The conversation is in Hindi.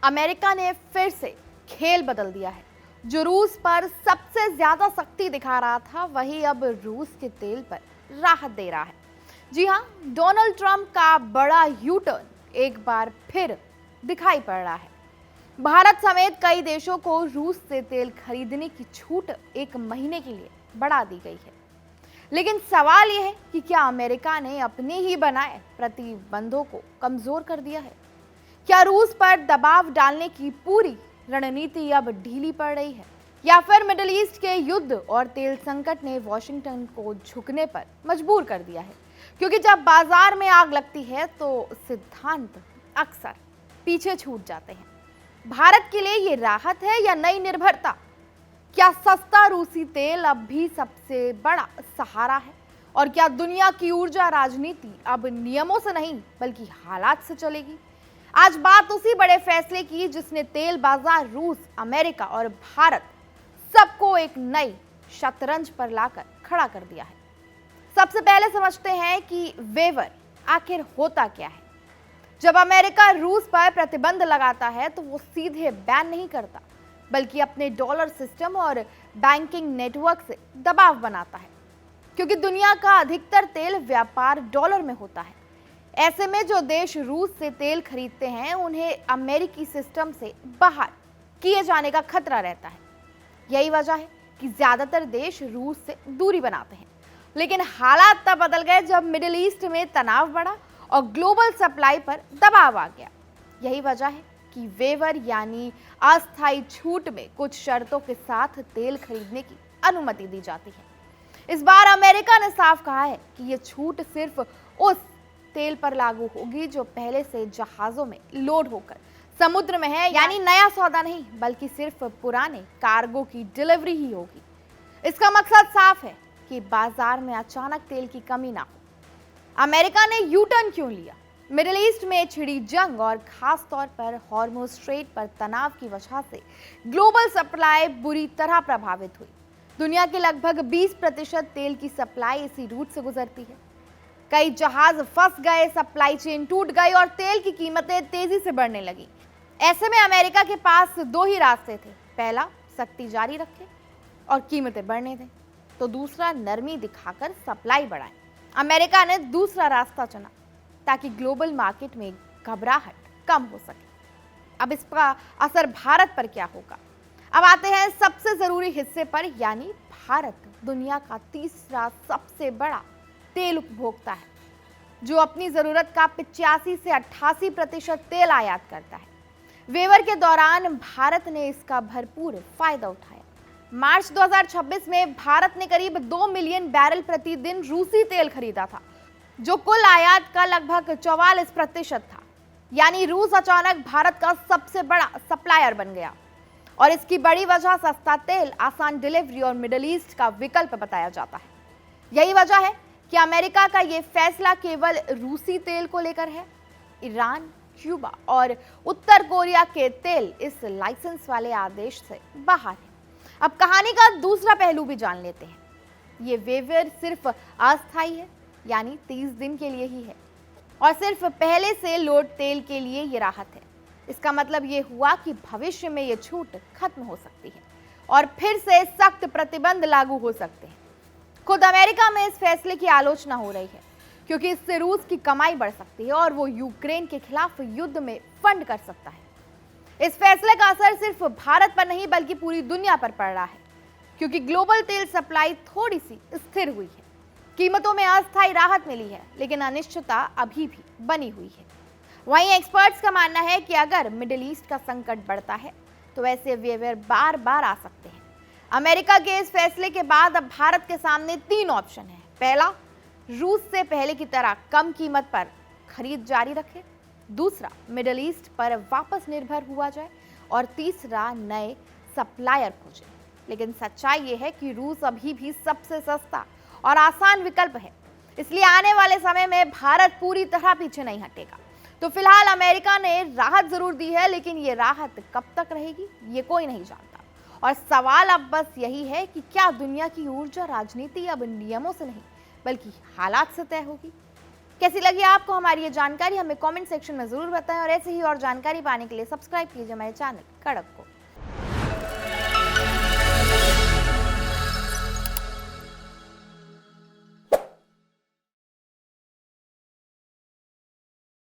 अमेरिका ने फिर से खेल बदल दिया है। जो रूस पर सबसे ज्यादा सख्ती दिखा रहा था, वही अब रूस के तेल पर राहत दे रहा है। जी हां, डोनाल्ड ट्रंप का बड़ा यू टर्न एक बार फिर दिखाई पड़ रहा है। भारत समेत कई देशों को रूस से तेल खरीदने की छूट एक महीने के लिए बढ़ा दी गई है। लेकिन सवाल यह है कि क्या अमेरिका ने अपने ही बनाए प्रतिबंधों को कमजोर कर दिया है? क्या रूस पर दबाव डालने की पूरी रणनीति अब ढीली पड़ रही है, या फिर मिडिल ईस्ट के युद्ध और तेल संकट ने वॉशिंगटन को झुकने पर मजबूर कर दिया है? क्योंकि जब बाजार में आग लगती है तो सिद्धांत अक्सर पीछे छूट जाते हैं। भारत के लिए ये राहत है या नई निर्भरता? क्या सस्ता रूसी तेल अब भी सबसे बड़ा सहारा है? और क्या दुनिया की ऊर्जा राजनीति अब नियमों से नहीं बल्कि हालात से चलेगी? आज बात उसी बड़े फैसले की जिसने तेल बाजार, रूस, अमेरिका और भारत सबको एक नई शतरंज पर लाकर खड़ा कर दिया है। सबसे पहले समझते हैं कि वेवर आखिर होता क्या है। जब अमेरिका रूस पर प्रतिबंध लगाता है तो वो सीधे बैन नहीं करता, बल्कि अपने डॉलर सिस्टम और बैंकिंग नेटवर्क से दबाव बनाता है। क्योंकि दुनिया का अधिकतर तेल व्यापार डॉलर में होता है, ऐसे में जो देश रूस से तेल खरीदते हैं उन्हें अमेरिकी सिस्टम से बाहर किए जाने का खतरा रहता है। यही वजह है कि ज्यादातर देश रूस से दूरी बनाते हैं। लेकिन हालात तब बदल गए जब मिडिल ईस्ट में तनाव बढ़ा और ग्लोबल सप्लाई पर दबाव आ गया। यही वजह है कि वेवर यानी अस्थायी छूट में कुछ शर्तों के साथ तेल खरीदने की अनुमति दी जाती है। इस बार अमेरिका ने साफ कहा है कि यह छूट सिर्फ उस तेल पर लागू होगी जो पहले से जहाजों में लोड होकर समुद्र में है, यानी नया सौदा नहीं बल्कि सिर्फ पुराने कार्गो की डिलीवरी ही होगी। इसका मकसद साफ है कि बाजार में अचानक तेल की कमी ना हो। अमेरिका ने यू टर्न क्यों लिया? मिडिल ईस्ट में छिड़ी जंग और खास तौर पर हॉर्मुज स्ट्रेट पर तनाव की वजह से ग्लोबल सप्लाई बुरी तरह प्रभावित हुई। दुनिया के लगभग 20% तेल की सप्लाई इसी रूट से गुजरती है। कई जहाज फंस गए, सप्लाई चेन टूट गई और तेल की कीमतें तेजी से बढ़ने लगी। ऐसे में अमेरिका के पास दो ही रास्ते थे। पहला, सख्ती जारी रखे और कीमतें बढ़ने दें, तो दूसरा, नरमी दिखाकर सप्लाई बढ़ाएं। अमेरिका ने दूसरा रास्ता चुना ताकि ग्लोबल मार्केट में घबराहट कम हो सके। अब इसका असर भारत पर क्या होगा? अब आते हैं सबसे जरूरी हिस्से पर, यानी भारत दुनिया का तीसरा सबसे बड़ा तेल उपभोक्ता है, जो अपनी जरूरत का 85 से 88% तेल आयात करता है। वेवर के दौरान भारत ने इसका भरपूर फायदा उठाया। मार्च 2026 में भारत ने करीब 2 मिलियन बैरल प्रतिदिन रूसी तेल खरीदा था, जो कुल आयात का लगभग 44% था। यानी रूस अचानक भारत का सबसे बड़ा सप्लायर बन गया। और इसकी बड़ी वजह सस्ता तेल, आसान डिलीवरी और मिडिल ईस्ट का विकल्प बताया जाता है। यही वजह है कि अमेरिका का यह फैसला केवल रूसी तेल को लेकर है। ईरान, क्यूबा और उत्तर कोरिया के तेल इस लाइसेंस वाले आदेश से बाहर है। अब कहानी का दूसरा पहलू भी जान लेते हैं। ये वेवर सिर्फ अस्थायी है, यानी 30 दिन के लिए ही है, और सिर्फ पहले से लोड तेल के लिए ये राहत है। इसका मतलब ये हुआ कि भविष्य में ये छूट खत्म हो सकती है और फिर से सख्त प्रतिबंध लागू हो सकते हैं। खुद अमेरिका में इस फैसले की आलोचना हो रही है, क्योंकि इससे रूस की कमाई बढ़ सकती है और वो यूक्रेन के खिलाफ युद्ध में फंड कर सकता है। इस फैसले का असर सिर्फ भारत पर नहीं बल्कि पूरी दुनिया पर पड़ रहा है, क्योंकि ग्लोबल तेल सप्लाई थोड़ी सी स्थिर हुई है। कीमतों में अस्थायी राहत मिली है, लेकिन अनिश्चितता अभी भी बनी हुई है। वहीं एक्सपर्ट्स का मानना है कि अगर मिडिल ईस्ट का संकट बढ़ता है तो ऐसे वेवर बार बार आ सकते हैं। अमेरिका के इस फैसले के बाद अब भारत के सामने 3 ऑप्शन है। पहला, रूस से पहले की तरह कम कीमत पर खरीद जारी रखे। दूसरा, मिडिल ईस्ट पर वापस निर्भर हुआ जाए। और तीसरा, नए सप्लायर खोजे। लेकिन सच्चाई यह है कि रूस अभी भी सबसे सस्ता और आसान विकल्प है, इसलिए आने वाले समय में भारत पूरी तरह पीछे नहीं हटेगा। तो फिलहाल अमेरिका ने राहत जरूर दी है, लेकिन ये राहत कब तक रहेगी ये कोई नहीं जानता। और सवाल अब बस यही है कि क्या दुनिया की ऊर्जा राजनीति अब नियमों से नहीं बल्कि हालात से तय होगी? कैसी लगी आपको हमारी ये जानकारी, हमें कमेंट सेक्शन में जरूर बताएं और ऐसे ही और जानकारी पाने के लिए सब्सक्राइब कीजिए हमारे चैनल कड़क को।